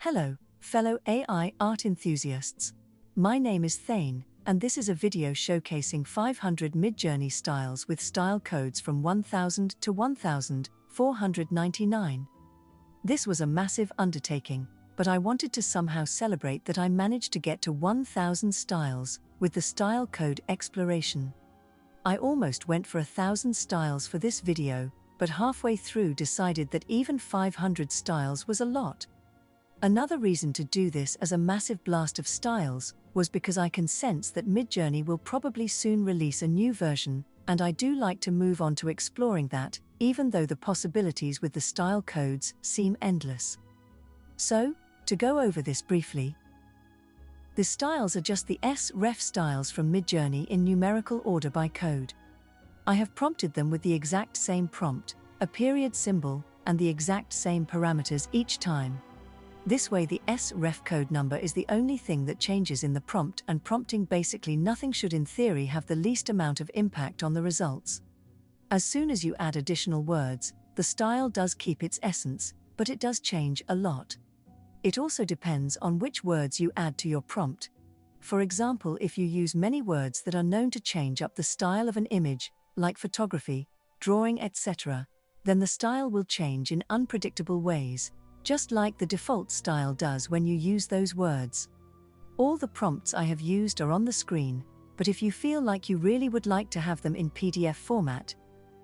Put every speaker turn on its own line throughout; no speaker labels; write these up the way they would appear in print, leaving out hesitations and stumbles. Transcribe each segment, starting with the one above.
Hello, fellow AI art enthusiasts. My name is Thane, and this is a video showcasing 500 Midjourney styles with style codes from 1000 to 1499. This was a massive undertaking, but I wanted to somehow celebrate that I managed to get to 1000 styles with the style code exploration. I almost went for 1000 styles for this video, but halfway through decided that even 500 styles was a lot. Another reason to do this as a massive blast of styles was because I can sense that Midjourney will probably soon release a new version, and I do like to move on to exploring that, even though the possibilities with the style codes seem endless. So, to go over this briefly, the styles are just the S-Ref styles from Midjourney in numerical order by code. I have prompted them with the exact same prompt, a period symbol, and the exact same parameters each time. This way the S-Ref code number is the only thing that changes in the prompt, and prompting basically nothing should in theory have the least amount of impact on the results. As soon as you add additional words, the style does keep its essence, but it does change a lot. It also depends on which words you add to your prompt. For example, if you use many words that are known to change up the style of an image, like photography, drawing, etc., then the style will change in unpredictable ways, just like the default style does when you use those words. All the prompts I have used are on the screen, but if you feel like you really would like to have them in PDF format,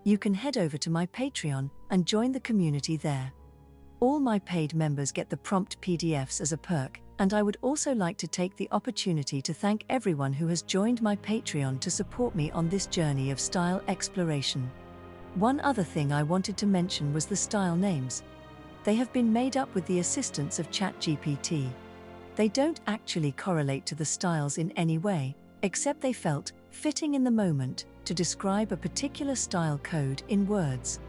you can head over to my Patreon and join the community there. All my paid members get the prompt PDFs as a perk, and I would also like to take the opportunity to thank everyone who has joined my Patreon to support me on this journey of style exploration. One other thing I wanted to mention was the style names. They have been made up with the assistance of ChatGPT. They don't actually correlate to the styles in any way, except they felt fitting in the moment to describe a particular style code in words.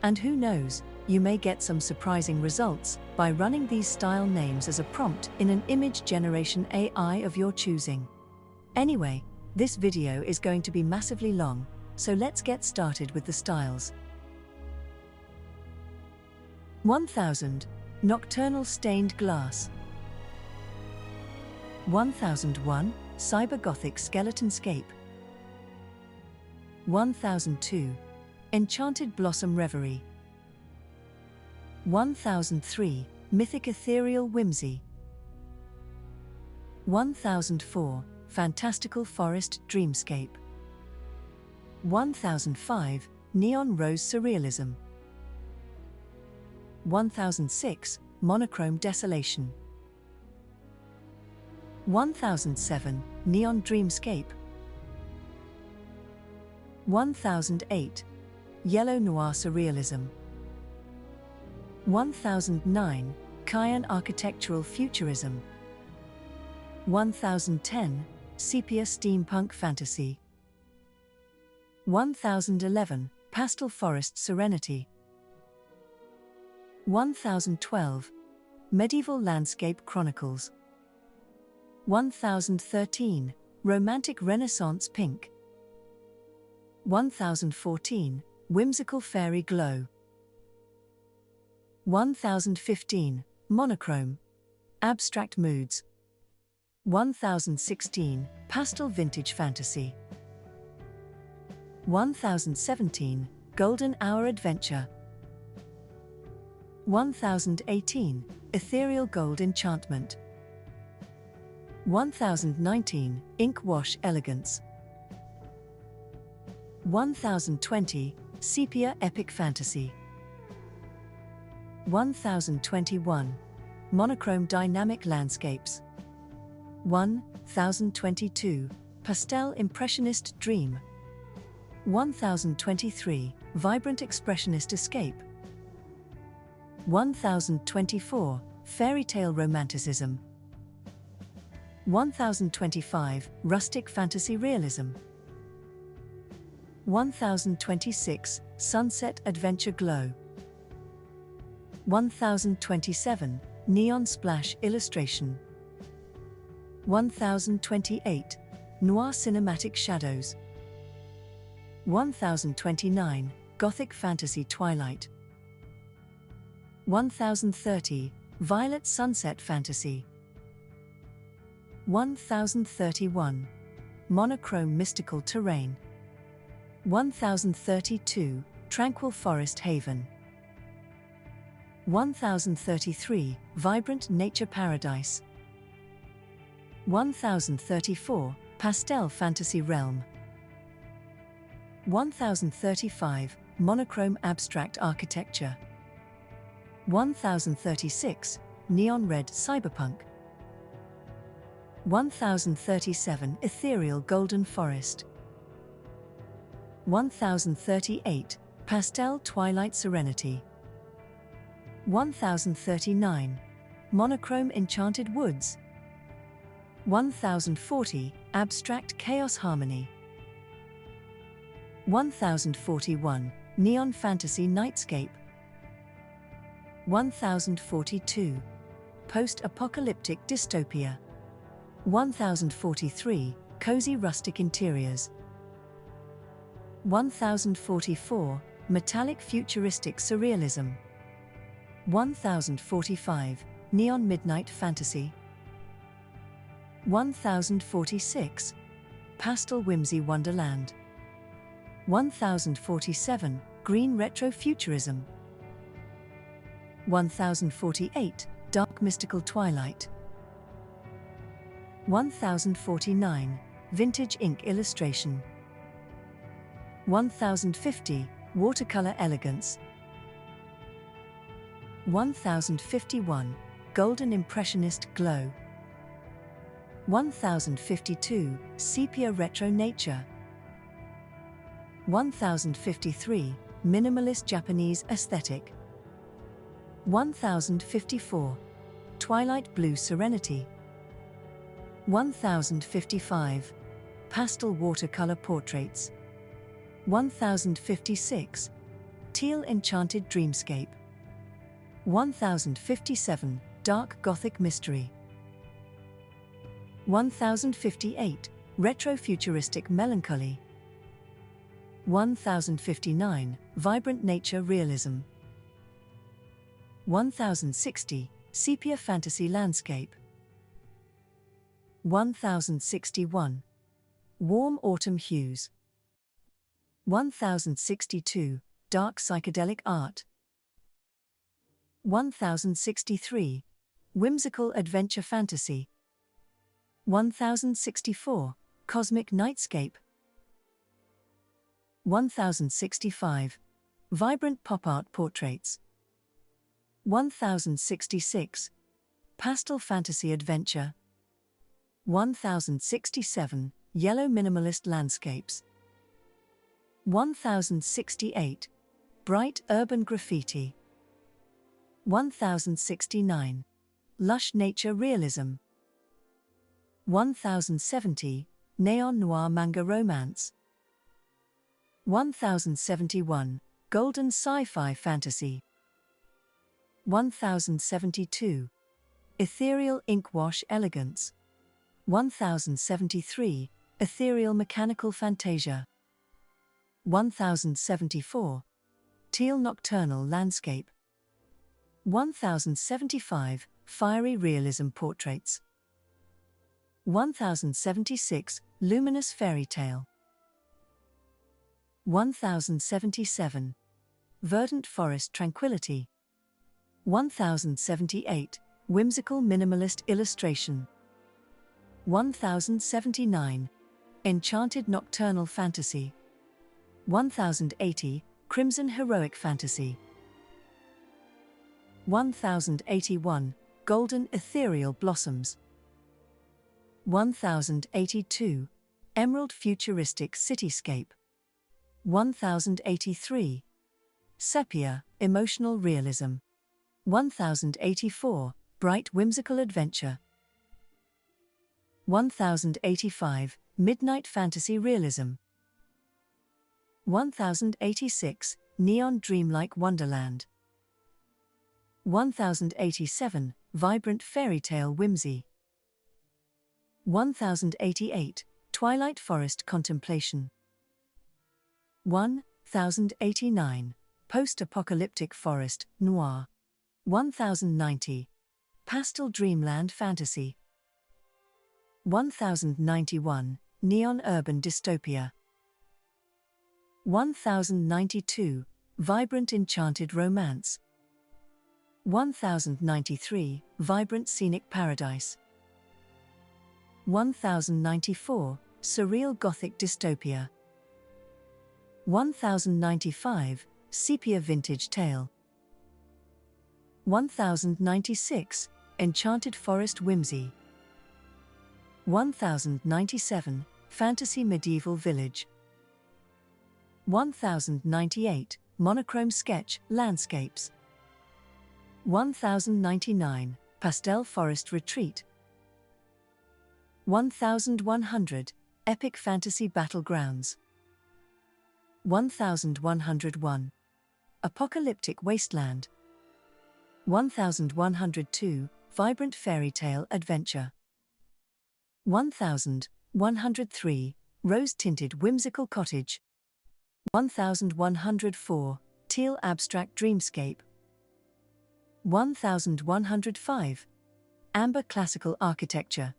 And who knows, you may get some surprising results by running these style names as a prompt in an image generation AI of your choosing. Anyway, this video is going to be massively long, so let's get started with the styles. 1000. Nocturnal Stained Glass. 1001. Cyber-Gothic Skeletonscape. 1002. Enchanted Blossom Reverie. 1003. Mythic Ethereal Whimsy. 1004. Fantastical Forest Dreamscape. 1005. Neon Rose Surrealism. 1006. Monochrome Desolation. 1007. Neon Dreamscape. 1008. Yellow Noir Surrealism. 1009. Cyan Architectural Futurism. 1010. Sepia Steampunk Fantasy. 1011. Pastel Forest Serenity. 1012. Medieval Landscape Chronicles. 1013. Romantic Renaissance Pink. 1014. Whimsical Fairy Glow. 1015. Monochrome. Abstract Moods. 1016. Pastel Vintage Fantasy. 1017. Golden Hour Adventure. 1018. Ethereal Gold Enchantment. 1019. Ink Wash Elegance. 1020. Sepia Epic Fantasy. 1021. Monochrome Dynamic Landscapes. 1022. Pastel Impressionist Dream. 1023. Vibrant Expressionist Escape. 1024. Fairy Tale Romanticism. 1025. Rustic Fantasy Realism. 1026. Sunset Adventure Glow. 1027. Neon Splash Illustration. 1028. Noir Cinematic Shadows. 1029. Gothic Fantasy Twilight. 1030. Violet sunset fantasy. 1031. Monochrome mystical terrain. 1032. Tranquil forest haven. 1033. Vibrant nature paradise. 1034. Pastel fantasy realm. 1035. Monochrome abstract architecture. 1036. Neon red cyberpunk. 1037. Ethereal golden forest. 1038. Pastel twilight serenity. 1039. Monochrome enchanted woods. 1040. Abstract chaos harmony. 1041. Neon fantasy nightscape. 1042. Post-apocalyptic dystopia. 1043. Cozy rustic interiors. 1044. Metallic futuristic surrealism. 1045. Neon midnight fantasy. 1046. Pastel whimsy wonderland. 1047. Green retrofuturism. 1048. Dark mystical twilight. 1049. Vintage ink illustration. 1050. Watercolor elegance. 1051. Golden impressionist glow. 1052. Sepia retro nature. 1053. Minimalist Japanese aesthetic. 1054. Twilight blue serenity. 1055. Pastel watercolor portraits. 1056. Teal enchanted dreamscape. 1057. Dark gothic mystery. 1058. Retrofuturistic melancholy. 1059. Vibrant nature realism. 1060. Sepia fantasy landscape. 1061. Warm autumn hues. 1062. Dark psychedelic art. 1063. Whimsical adventure fantasy. 1064. Cosmic nightscape. 1065. Vibrant pop art portraits. 1066. Pastel fantasy adventure. 1067. Yellow minimalist landscapes. 1068. Bright urban graffiti. 1069. Lush nature realism. 1070. Neon noir manga romance. 1071. Golden sci-fi fantasy. 1072. Ethereal inkwash elegance. 1073. Ethereal mechanical fantasia. 1074. Teal nocturnal landscape. 1075. Fiery realism portraits. 1076. Luminous fairy tale. 1077. Verdant forest tranquility. 1078. Whimsical minimalist illustration. 1079. Enchanted nocturnal fantasy. 1080. Crimson heroic fantasy. 1081. Golden ethereal blossoms. 1082. Emerald futuristic cityscape. 1083. Sepia, emotional realism. 1084. Bright whimsical adventure. 1085. Midnight fantasy realism. 1086. Neon dreamlike wonderland. 1087. Vibrant fairy tale whimsy. 1088. Twilight forest contemplation. 1089. Post-apocalyptic forest noir. 1090. Pastel Dreamland Fantasy. 1091, Neon Urban Dystopia. 1092, Vibrant Enchanted Romance. 1093, Vibrant Scenic Paradise. 1094, Surreal Gothic Dystopia. 1095, Sepia Vintage Tale. 1096, Enchanted Forest Whimsy. 1097, Fantasy Medieval Village. 1098, Monochrome Sketch Landscapes. 1099, Pastel Forest Retreat. 1100, Epic Fantasy Battlegrounds. 1101, Apocalyptic Wasteland. 1102, Vibrant Fairy Tale Adventure. 1103, Rose-Tinted Whimsical Cottage. 1104, Teal Abstract Dreamscape. 1105, Amber Classical Architecture.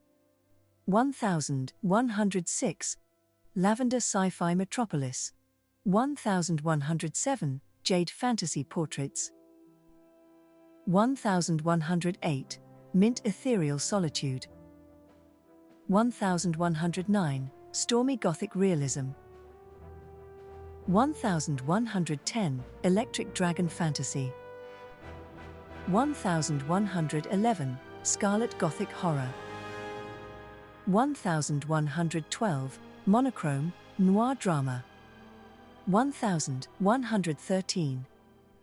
1106, Lavender Sci-Fi Metropolis. 1107, Jade Fantasy Portraits. 1108, Mint Ethereal Solitude. 1109, Stormy Gothic Realism. 1110, Electric Dragon Fantasy. 1111, Scarlet Gothic Horror. 1112, Monochrome, Noir Drama. 1113,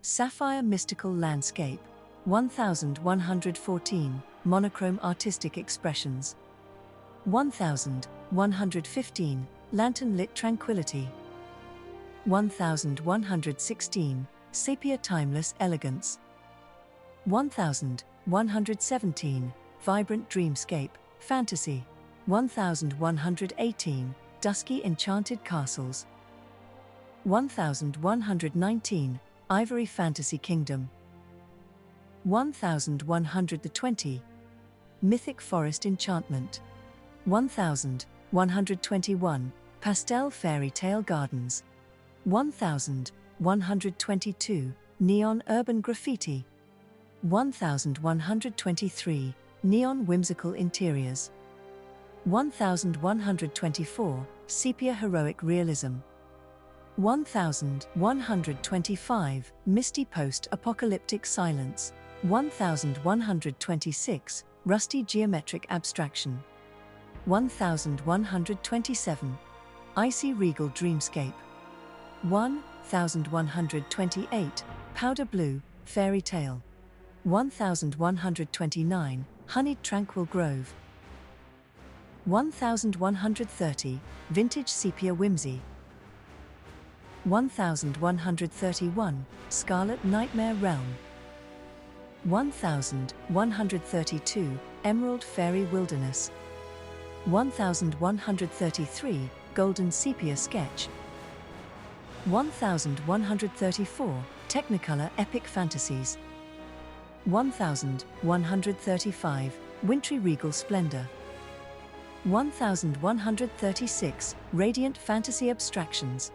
Sapphire Mystical Landscape. 1114, Monochrome Artistic Expressions. 1115, Lantern Lit Tranquility. 1116, Sepia Timeless Elegance. 1117, Vibrant Dreamscape, Fantasy. 1118, Dusky Enchanted Castles. 1119, Ivory Fantasy Kingdom. 1120, Mythic Forest Enchantment. 1121, Pastel Fairy Tale Gardens. 1122, Neon Urban Graffiti. 1123, Neon Whimsical Interiors. 1124, Sepia Heroic Realism. 1125, Misty Post-Apocalyptic Silence. 1126, Rusty Geometric Abstraction. 1127, Icy Regal Dreamscape. 1128, Powder Blue, Fairy Tale. 1129, Honeyed Tranquil Grove. 1130, Vintage Sepia Whimsy. 1131, Scarlet Nightmare Realm. 1132, Emerald Fairy Wilderness. 1133, Golden Sepia Sketch. 1134, Technicolor Epic Fantasies. 1135, Wintry Regal Splendor. 1136, Radiant Fantasy Abstractions.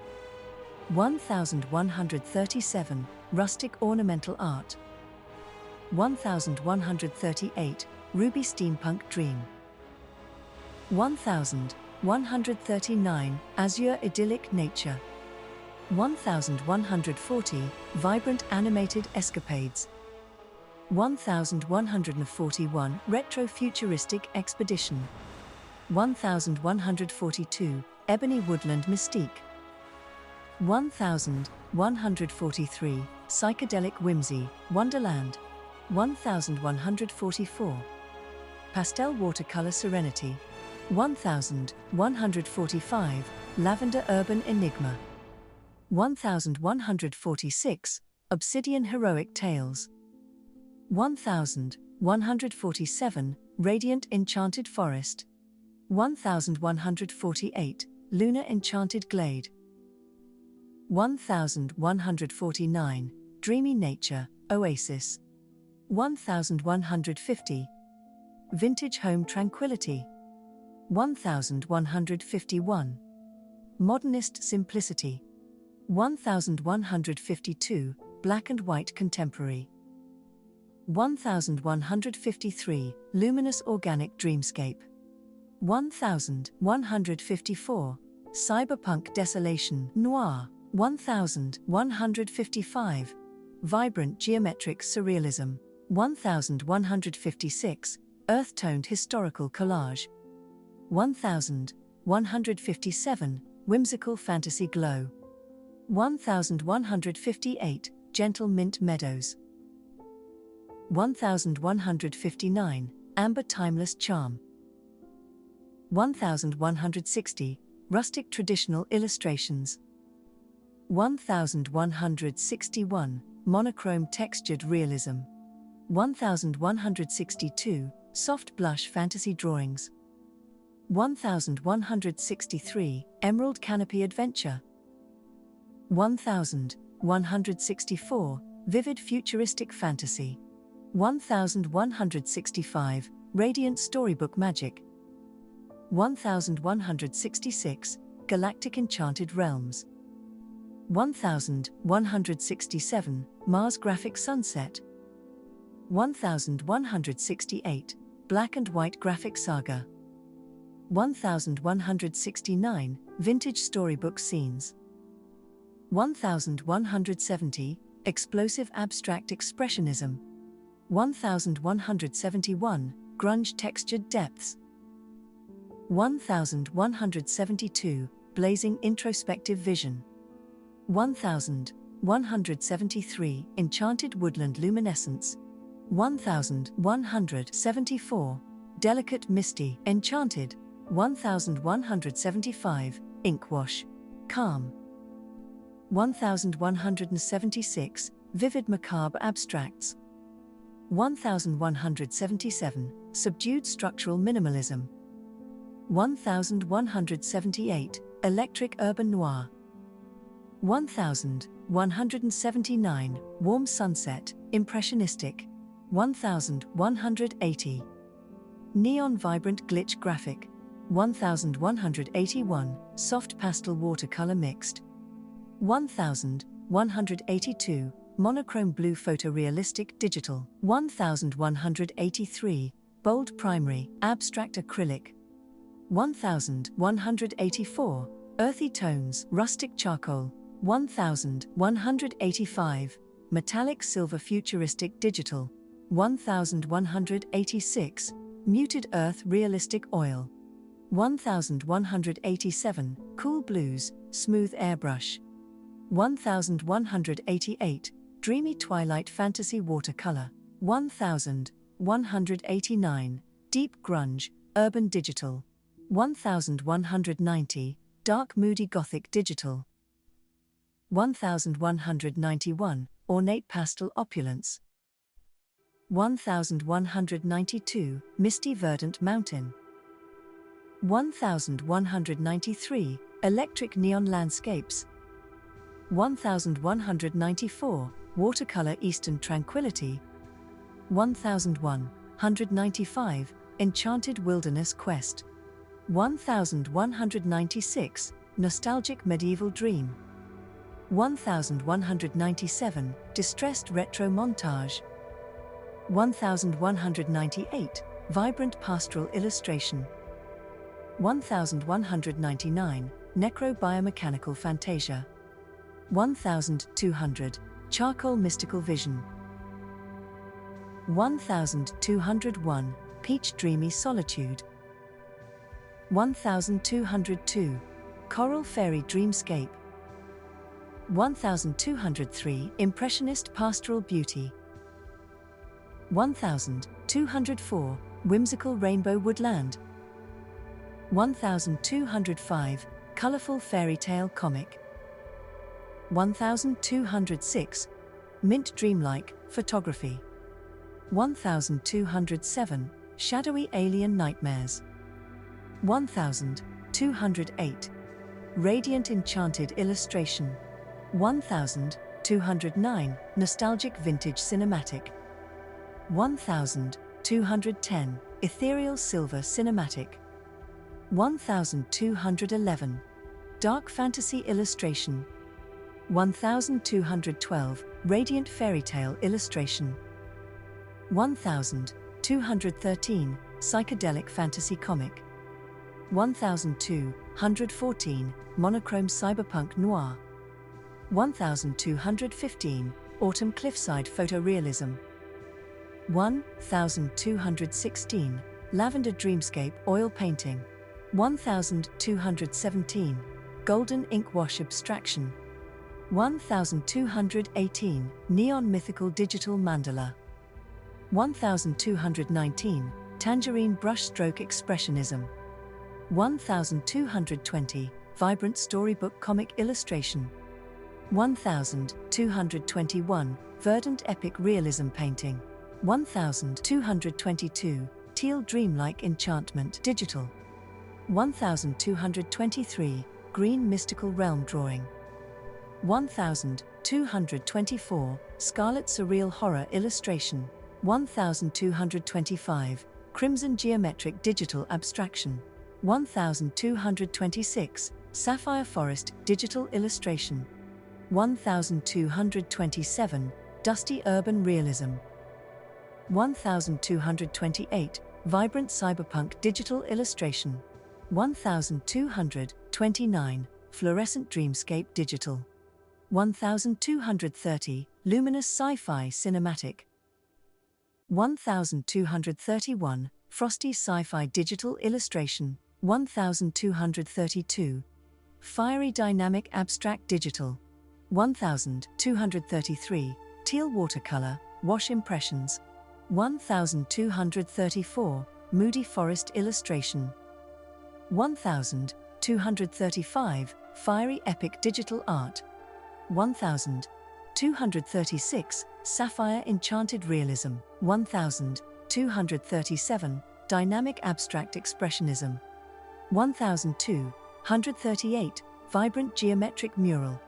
1137, Rustic Ornamental Art. 1138, Ruby Steampunk Dream. 1139, Azure Idyllic Nature. 1140, Vibrant Animated Escapades. 1141, Retro-Futuristic Expedition. 1142, Ebony Woodland Mystique. 1143, Psychedelic Whimsy, Wonderland. 1144, Pastel Watercolor Serenity. 1145, Lavender Urban Enigma. 1146, Obsidian Heroic Tales. 1147, Radiant Enchanted Forest. 1148, Lunar Enchanted Glade. 1149, Dreamy Nature, Oasis. 1150. Vintage home tranquility. 1151. Modernist simplicity. 1152. Black and white contemporary. 1153. Luminous organic dreamscape. 1154. Cyberpunk desolation noir. 1155. Vibrant geometric surrealism. 1156. Earth-toned historical collage. 1157. Whimsical fantasy glow. 1158. Gentle mint meadows. 1159. Amber timeless charm. 1160. Rustic traditional illustrations. 1161. Monochrome textured realism. 1162. Soft blush fantasy drawings. 1163. Emerald canopy adventure. 1164. Vivid futuristic fantasy. 1165. Radiant storybook magic. 1166. Galactic enchanted realms. 1167. Mars graphic sunset. 1168. Black and white graphic saga. 1169. Vintage storybook scenes. 1170. Explosive abstract expressionism. 1171. Grunge textured depths. 1172. Blazing introspective vision. 1173. Enchanted woodland luminescence. 1174. Delicate misty enchanted. 1175. Inkwash calm. 1176. Vivid macabre abstracts. 1177. Subdued structural minimalism. 1178. Electric urban noir. 1179. Warm sunset, impressionistic. 1180. Neon vibrant glitch graphic. 1181. Soft pastel watercolor mixed. 1182. Monochrome blue photorealistic digital. 1183. Bold primary, abstract acrylic. 1184. Earthy tones, rustic charcoal. 1185. Metallic silver futuristic digital. 1186. Muted earth realistic oil. 1187. Cool blues, smooth airbrush. 1188. Dreamy twilight fantasy watercolor. 1189. Deep grunge, urban digital. 1190. Dark moody gothic digital. 1191. Ornate pastel opulence. 1192. Misty verdant mountain. 1193. Electric neon landscapes. 1194. Watercolor eastern tranquility. 1195. Enchanted wilderness quest. 1196. Nostalgic medieval dream. 1197. Distressed retro montage. 1198. Vibrant pastoral illustration. 1199. Necro-biomechanical fantasia. 1200. Charcoal mystical vision. 1201. Peach dreamy solitude. 1202. Coral fairy dreamscape. 1203. Impressionist pastoral beauty. 1204. Whimsical rainbow woodland. 1205. Colorful fairy tale comic. 1206. Mint dreamlike photography. 1207. Shadowy alien nightmares. 1208. Radiant enchanted illustration. 1209. Nostalgic vintage cinematic. 1210, ethereal silver cinematic. 1211, dark fantasy illustration. 1212, radiant fairy tale illustration. 1213, psychedelic fantasy comic. 1214, monochrome cyberpunk noir. 1215, autumn cliffside photorealism. 1216, lavender dreamscape oil painting. 1217, golden ink wash abstraction. 1218, neon mythical digital mandala. 1219, tangerine brushstroke expressionism. 1220, vibrant storybook comic illustration. 1221, verdant epic realism painting. 1222, teal dreamlike enchantment digital. 1223, green mystical realm drawing. 1224, scarlet surreal horror illustration. 1225, crimson geometric digital abstraction. 1226, sapphire forest digital illustration. 1227, dusty urban realism. 1228, vibrant cyberpunk digital illustration. 1229, fluorescent dreamscape digital. 1230, luminous sci-fi cinematic. 1231, frosty sci-fi digital illustration. 1232, fiery dynamic abstract digital. 1233, teal watercolor, wash impressions. 1234, moody forest illustration. 1235, fiery epic digital art. 1236, sapphire enchanted realism. 1237, dynamic abstract expressionism. 1238, vibrant geometric mural.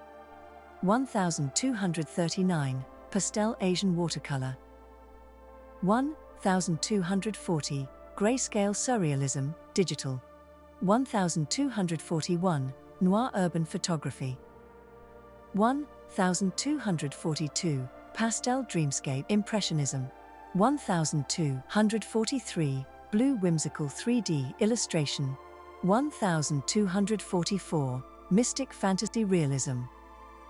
1239, pastel Asian watercolor. 1240, grayscale surrealism, digital. 1241, noir urban photography. 1242, pastel dreamscape impressionism. 1243, blue whimsical 3D illustration. 1244, mystic fantasy realism.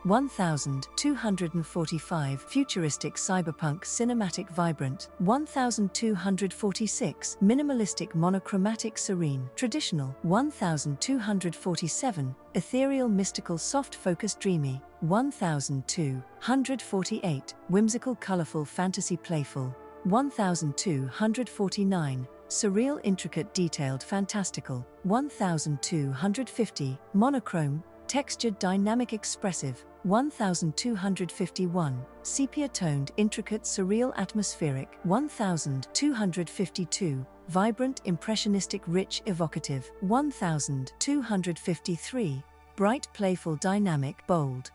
1245, futuristic cyberpunk cinematic vibrant. 1246, minimalistic monochromatic serene traditional. 1247, ethereal mystical soft focused dreamy. 1248, whimsical colorful fantasy playful. 1249, surreal intricate detailed fantastical. 1250, monochrome, textured dynamic expressive. 1251, sepia-toned intricate surreal atmospheric. 1252, vibrant impressionistic rich evocative. 1253, bright playful dynamic bold.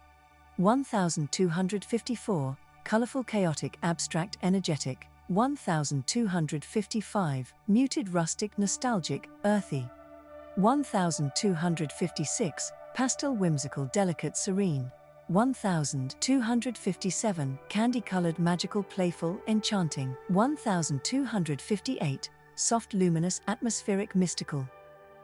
1254, colorful chaotic abstract energetic. 1255, muted rustic nostalgic earthy. 1256, pastel whimsical delicate serene. 1257, candy-colored magical playful enchanting. 1258, soft luminous atmospheric mystical.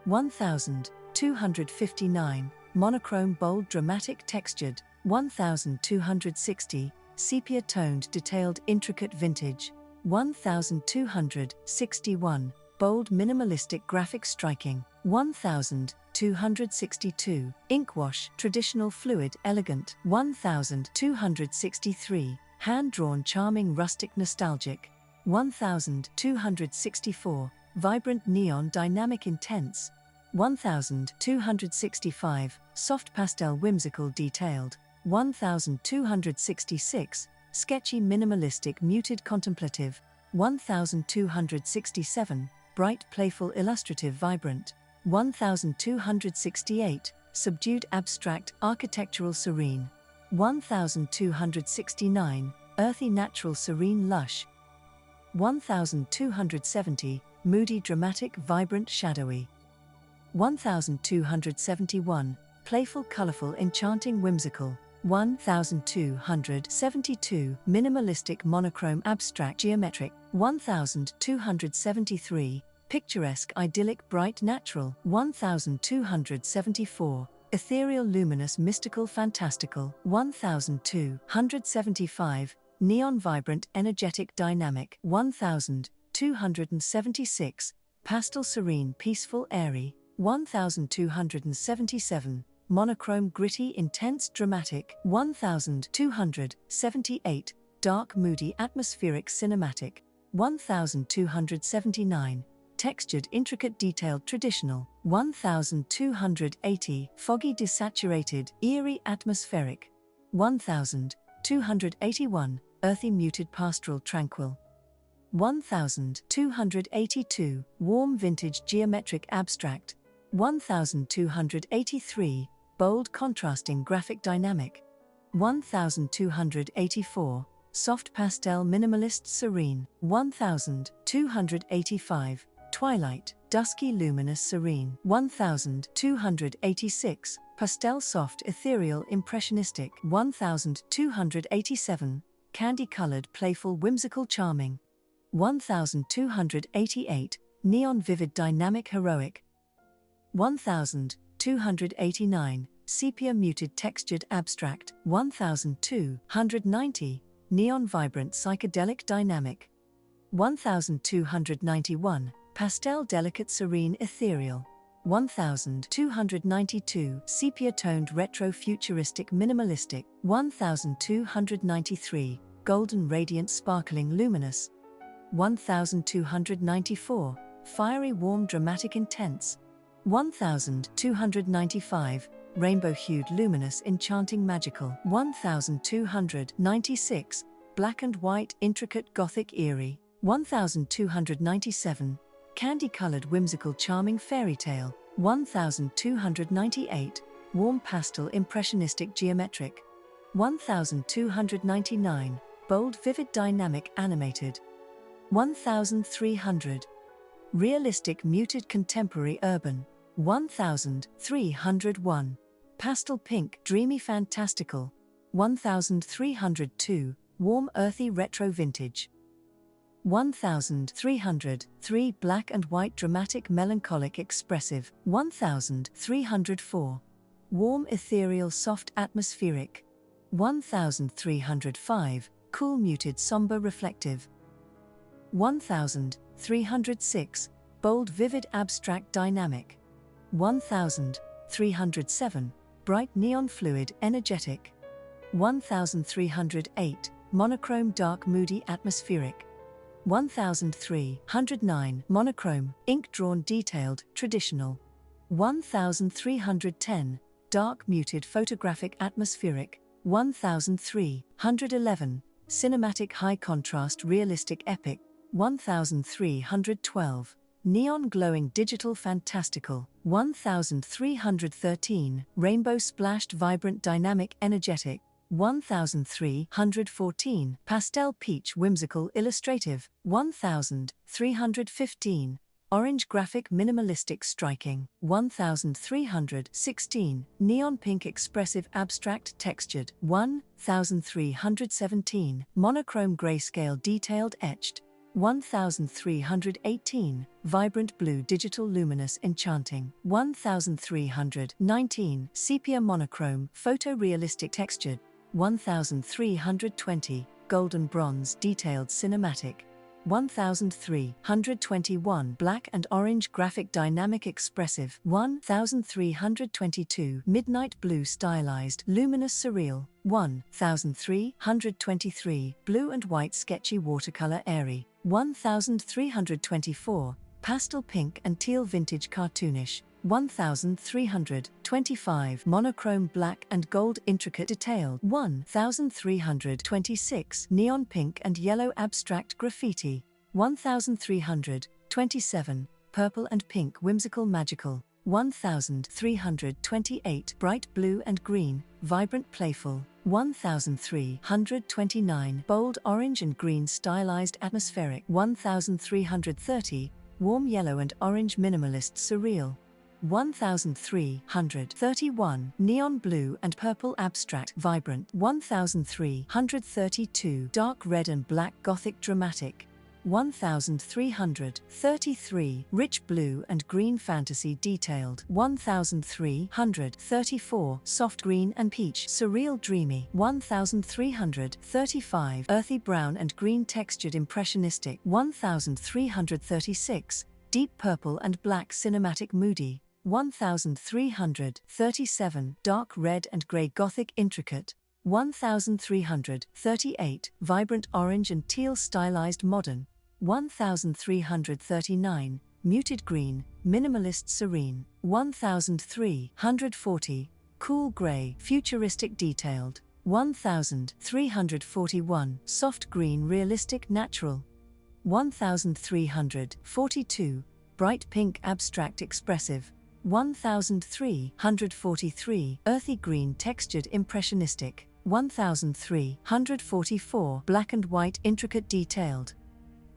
1259, monochrome bold dramatic textured. 1260, sepia-toned detailed intricate vintage. 1261, bold minimalistic graphic striking. 1262, inkwash traditional fluid elegant. 1263, hand-drawn charming rustic nostalgic. 1264, vibrant neon dynamic intense. 1265, soft pastel whimsical detailed. 1266, sketchy minimalistic muted contemplative. 1267, bright playful illustrative vibrant. 1268, subdued abstract architectural serene. 1269, earthy natural serene lush. 1270, moody, dramatic, vibrant, shadowy. 1271, playful, colorful, enchanting, whimsical. 1272, minimalistic, monochrome, abstract, geometric. 1273, picturesque, idyllic, bright, natural. 1274, ethereal, luminous, mystical, fantastical. 1275, neon, vibrant, energetic, dynamic. 1276, pastel, serene, peaceful, airy. 1277, monochrome, gritty, intense, dramatic. 1278, dark, moody, atmospheric, cinematic. 1279, textured, intricate, detailed, traditional. 1280, foggy, desaturated, eerie, atmospheric. 1281, earthy, muted, pastoral, tranquil. 1282, warm, vintage, geometric, abstract. 1283, bold, contrasting, graphic, dynamic. 1284, soft, pastel, minimalist, serene. 1285, twilight, dusky, luminous, serene. 1286, pastel, soft, ethereal, impressionistic. 1287, candy-colored, playful, whimsical, charming. 1288, neon, vivid, dynamic, heroic. 1289, sepia, muted, textured, abstract. 1290, neon, vibrant, psychedelic, dynamic. 1291, pastel, delicate, serene, ethereal. 1292, sepia-toned, retro, futuristic, minimalistic. 1293, golden, radiant, sparkling, luminous. 1294, fiery, warm, dramatic, intense. 1295, rainbow-hued, luminous, enchanting, magical. 1296, black and white, intricate, gothic, eerie. 1297, candy-colored, whimsical, charming, fairy tale. 1298, warm pastel, impressionistic, geometric. 1299, bold, vivid, dynamic, animated. 1300, realistic, muted, contemporary, urban. 1301, pastel pink, dreamy, fantastical. 1302, warm, earthy, retro, vintage. 1303, black and white, dramatic, melancholic, expressive. 1304, warm, ethereal, soft, atmospheric. 1305, cool, muted, somber, reflective. 1306, bold, vivid, abstract, dynamic. 1307, bright, neon, fluid, energetic. 1308, monochrome, dark, moody, atmospheric. 1309, monochrome, ink-drawn, detailed, traditional. 1310, dark, muted, photographic, atmospheric. 1311, cinematic, high contrast, realistic, epic. 1312, neon, glowing, digital, fantastical. 1313, rainbow splashed, vibrant, dynamic, energetic. 1314, pastel, peach, whimsical, illustrative. 1315, orange, graphic, minimalistic, striking. 1316, neon pink, expressive, abstract, textured. 1317, monochrome, grayscale, detailed, etched. 1318, vibrant blue, digital, luminous, enchanting. 1319, sepia, monochrome, photorealistic, textured. 1320, golden bronze, detailed, cinematic. 1321, black and orange, graphic, dynamic, expressive. 1322, midnight blue, stylized, luminous, surreal. 1323, blue and white, sketchy, watercolor, airy. 1324, pastel pink and teal, vintage, cartoonish. 1325, monochrome, black and gold, intricate, detailed. 1326, neon pink and yellow, abstract, graffiti. 1327, purple and pink, whimsical, magical. 1328, bright blue and green, vibrant, playful. 1329 bold orange and green stylized atmospheric. 1330 warm yellow and orange minimalist surreal. 1331 neon blue and purple abstract vibrant. 1332 dark red and black gothic dramatic. 1333 rich blue and green fantasy detailed. 1334 soft green and peach surreal dreamy. 1335 earthy brown and green textured impressionistic. 1336 deep purple and black cinematic moody. 1337 dark red and grey gothic intricate. 1338 vibrant orange and teal stylized modern. 1339 muted green minimalist serene. 1340 cool grey futuristic detailed. 1341 soft green realistic natural. 1342 bright pink abstract expressive. 1343 earthy green textured impressionistic. 1344 black and white intricate detailed.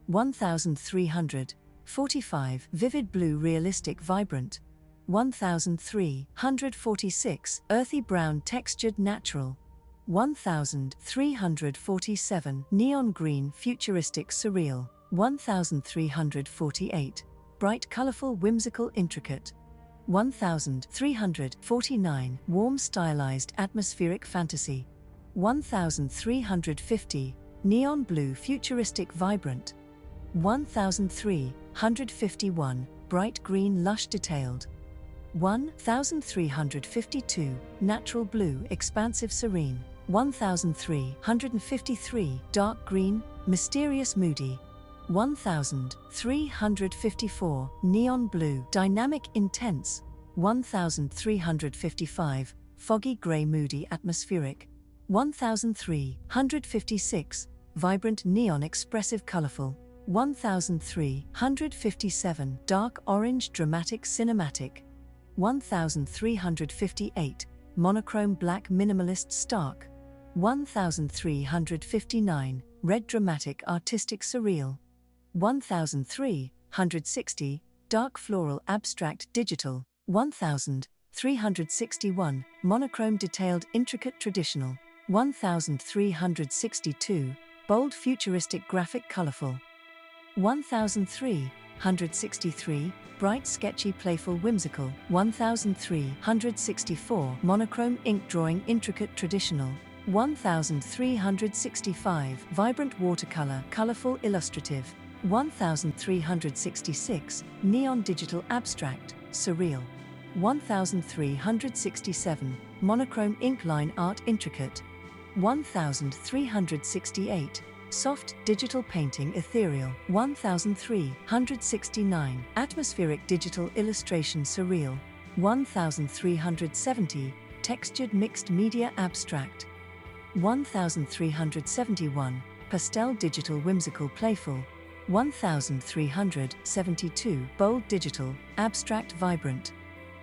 1345 vivid blue realistic vibrant. 1346 earthy brown textured natural. 1347 neon green futuristic surreal. 1348 bright colorful whimsical intricate. 1349 warm stylized atmospheric fantasy. 1350 neon blue futuristic vibrant. 1351 bright green lush detailed. 1352 natural blue expansive serene. 1353 dark green mysterious moody. 1354 neon blue dynamic intense. 1355 foggy grey moody atmospheric. 1356 vibrant neon expressive colorful. 1357 dark orange dramatic cinematic. 1358 monochrome black minimalist stark. 1359 red dramatic artistic surreal. 1360 dark floral abstract digital. 1361 monochrome detailed intricate traditional. 1362 bold futuristic graphic colorful. 1363 bright sketchy playful whimsical. 1364 monochrome ink drawing intricate traditional. 1365 vibrant watercolor colorful illustrative. 1366 neon digital abstract surreal. 1367 monochrome ink line art intricate. 1368 soft digital painting ethereal. 1369 atmospheric digital illustration surreal. 1370 textured mixed media abstract. 1371 pastel digital whimsical playful. 1372 bold digital abstract vibrant.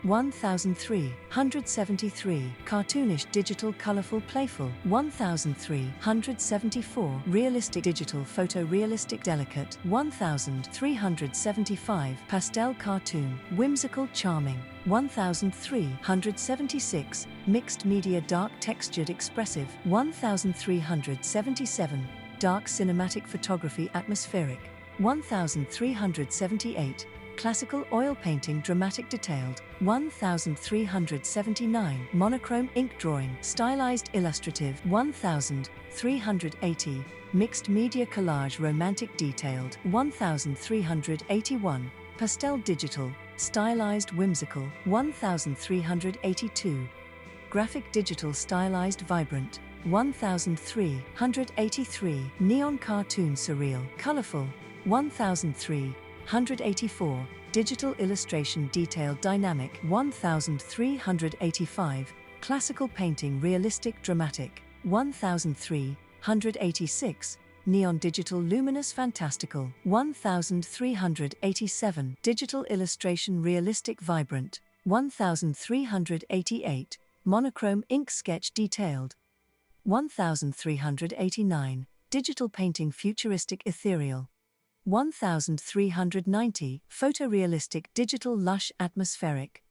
1373 cartoonish digital colorful playful. 1374 realistic digital photorealistic delicate. 1375 pastel cartoon whimsical charming. 1376 mixed media dark textured expressive. 1377 dark cinematic photography atmospheric. 1378 classical oil painting dramatic detailed. 1379 monochrome ink drawing stylized illustrative. 1380 mixed media collage romantic detailed. 1381 pastel digital stylized whimsical. 1382 graphic digital stylized vibrant. 1383 neon cartoon surreal colorful. 1384 digital illustration detailed dynamic. 1385 classical painting realistic dramatic. 1386 neon digital luminous fantastical. 1387 digital illustration realistic vibrant. 1388 monochrome ink sketch detailed. 1389, digital painting futuristic ethereal. 1390, photorealistic digital lush atmospheric.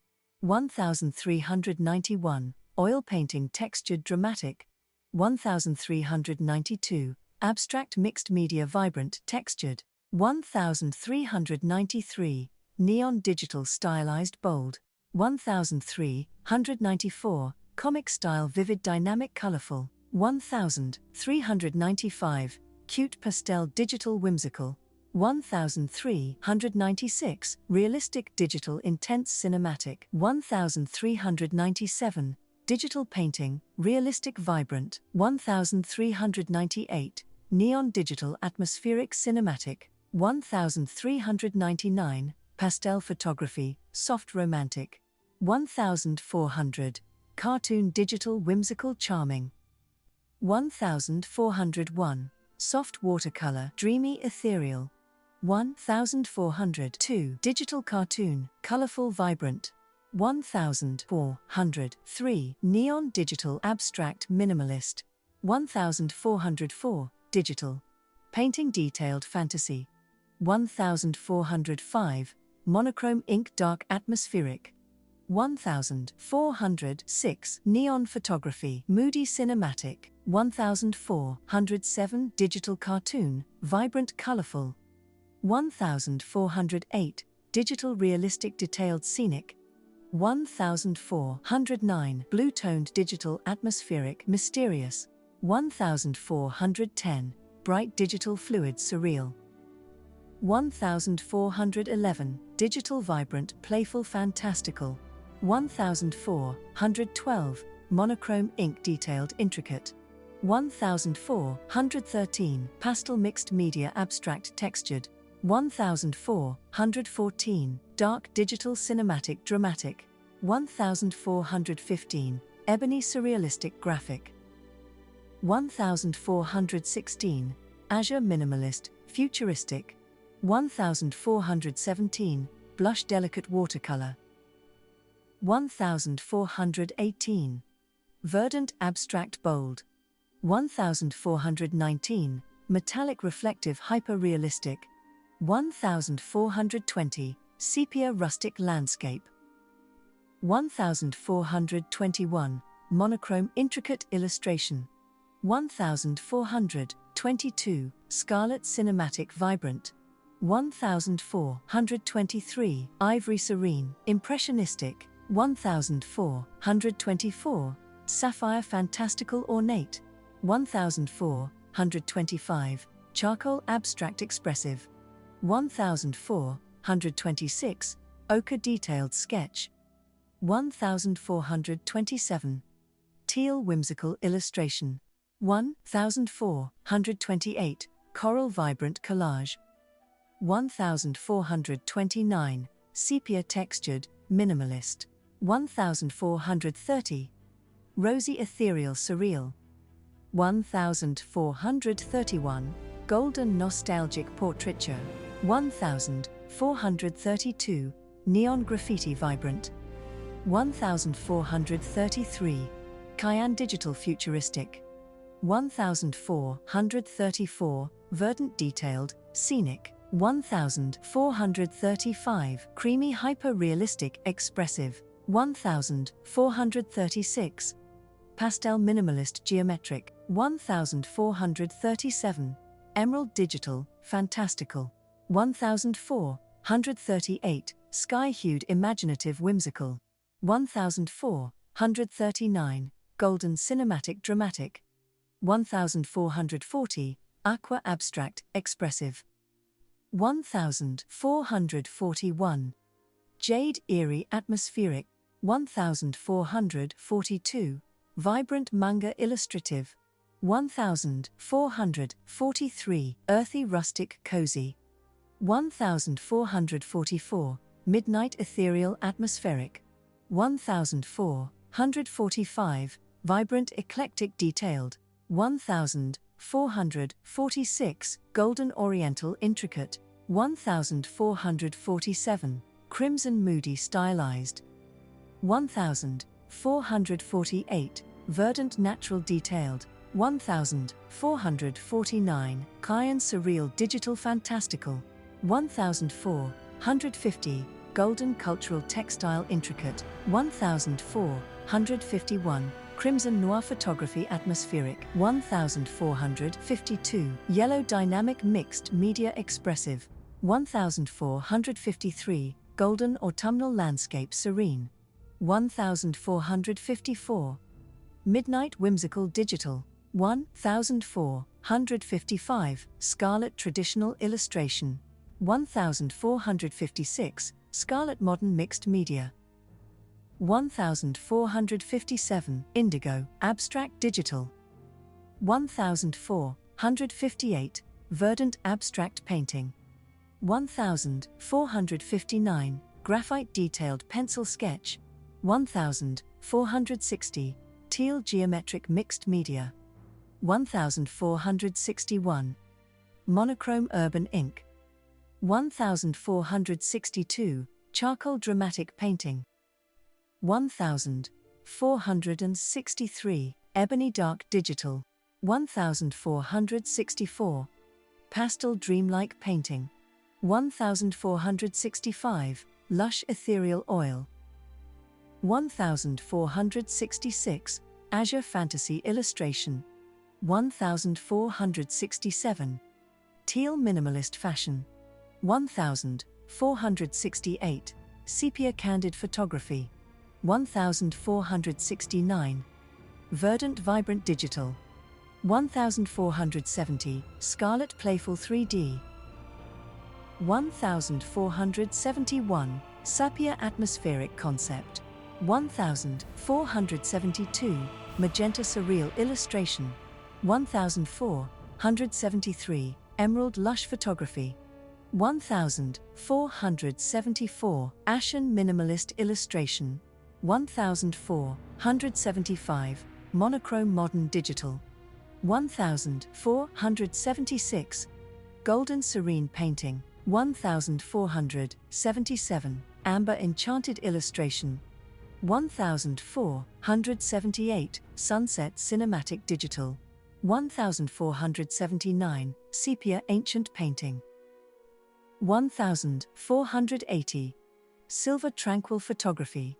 1391, oil painting textured dramatic. 1392, abstract mixed media vibrant textured. 1393, neon digital stylized bold. 1394, comic style vivid dynamic colorful. 1395, cute pastel digital whimsical. 1396, realistic digital intense cinematic. 1397, digital painting, realistic vibrant. 1398, neon digital atmospheric cinematic. 1399, pastel photography, soft romantic. 1400, cartoon digital whimsical charming. 1401, soft watercolor dreamy ethereal. 1402, digital cartoon, colorful vibrant. 1403, neon digital abstract minimalist. 1404, digital painting detailed fantasy. 1405, monochrome ink dark atmospheric. 1406, neon photography moody cinematic. 1407, digital cartoon, vibrant colorful. 1408, digital realistic detailed scenic. 1409, blue-toned digital atmospheric mysterious. 1410, bright digital fluid surreal. 1411, digital vibrant playful fantastical. 1412, monochrome ink detailed intricate. 1413, pastel mixed media abstract textured. 1414, dark digital cinematic dramatic. 1415, ebony surrealistic graphic. 1416, azure minimalist, futuristic. 1417, blush delicate watercolor. 1418, verdant abstract bold. 1419, metallic reflective hyper-realistic. 1420, sepia rustic landscape. 1421, monochrome intricate illustration. 1422, scarlet cinematic vibrant. 1423, ivory serene, impressionistic. 1424, sapphire fantastical ornate. 1425, charcoal abstract expressive. 1426, ochre detailed sketch. 1427, teal whimsical illustration. 1428, coral vibrant collage. 1429, sepia textured, minimalist. 1430, rosy ethereal surreal. 1431, golden nostalgic portraiture. 1432, neon graffiti vibrant. 1433, cyan digital futuristic. 1434, verdant detailed, scenic. 1435, creamy hyper-realistic expressive. 1436, pastel minimalist geometric. 1437, emerald digital, fantastical. 1438, sky-hued imaginative whimsical. 1439, golden cinematic dramatic. 1440, aqua abstract expressive. 1441, jade eerie atmospheric. 1442, vibrant manga illustrative. 1443, earthy rustic cozy. 1444, midnight ethereal atmospheric. 1445, vibrant eclectic detailed. 1446, golden oriental intricate. 1447, crimson moody stylized. 1448, verdant natural detailed. 1449, Cyan Surreal Digital Fantastical. 1450, Golden Cultural Textile Intricate. 1451, Crimson Noir Photography Atmospheric. 1452, Yellow Dynamic Mixed Media Expressive. 1453, Golden Autumnal Landscape Serene. 1454, Midnight Whimsical Digital. 1455, Scarlet Traditional Illustration. 1456, Scarlet Modern Mixed Media. 1457, Indigo Abstract Digital. 1458, Verdant Abstract Painting. 1459, Graphite Detailed Pencil Sketch. 1460, Teal Geometric Mixed Media. 1461, Monochrome Urban Ink. 1462, Charcoal Dramatic Painting. 1463, Ebony Dark Digital. 1464, Pastel Dreamlike Painting. 1465, Lush Ethereal Oil. 1466, Azure Fantasy Illustration. 1467, Teal Minimalist Fashion. 1468, Sepia Candid Photography. 1469, Verdant Vibrant Digital. 1470, Scarlet Playful 3D. 1471, Sepia Atmospheric Concept. 1472, Magenta Surreal Illustration. 1473, Emerald Lush Photography. 1474, Ashen Minimalist Illustration. 1475, Monochrome Modern Digital. 1476, Golden Serene Painting. 1477, Amber Enchanted Illustration. 1478, Sunset Cinematic Digital. 1479, Sepia Ancient Painting. 1480, Silver Tranquil Photography.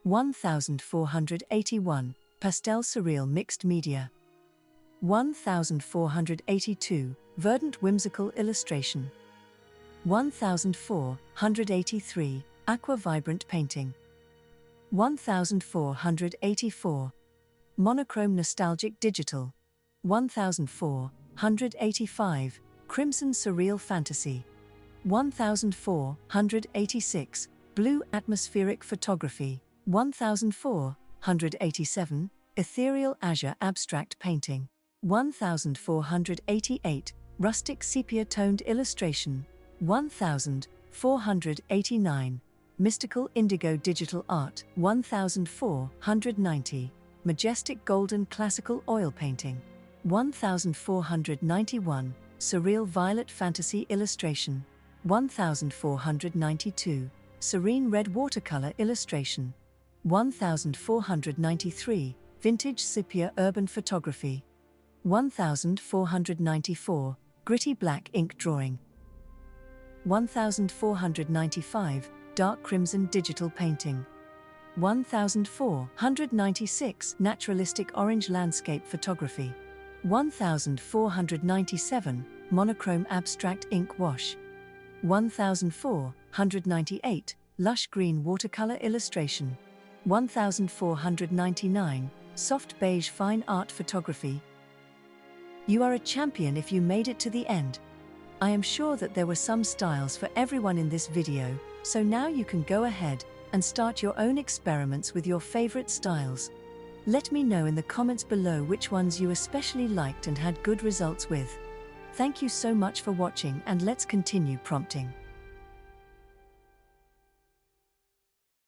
1481, Pastel Surreal Mixed Media. 1482, Verdant Whimsical Illustration. 1483, Aqua Vibrant Painting. 1484, Monochrome Nostalgic Digital. 1485, Crimson Surreal Fantasy. 1486, Blue Atmospheric Photography. 1487, Ethereal Azure Abstract Painting. 1488, Rustic Sepia Toned Illustration. 1489, Mystical Indigo Digital Art. 1490, Majestic Golden Classical Oil Painting. 1491, Surreal Violet Fantasy Illustration. 1492, Serene Red Watercolor Illustration. 1493, Vintage Sepia Urban Photography. 1494, Gritty Black Ink Drawing. 1495, Dark Crimson Digital Painting. 1496, Naturalistic Orange Landscape Photography. 1497, Monochrome Abstract Ink Wash. 1498, Lush Green Watercolor Illustration. 1499, Soft Beige Fine Art Photography. You are a champion if you made it to the end. I am sure that there were some styles for everyone in this video, so now you can go ahead and start your own experiments with your favorite styles. Let me know in the comments below which ones you especially liked and had good results with. Thank you so much for watching, and let's continue prompting.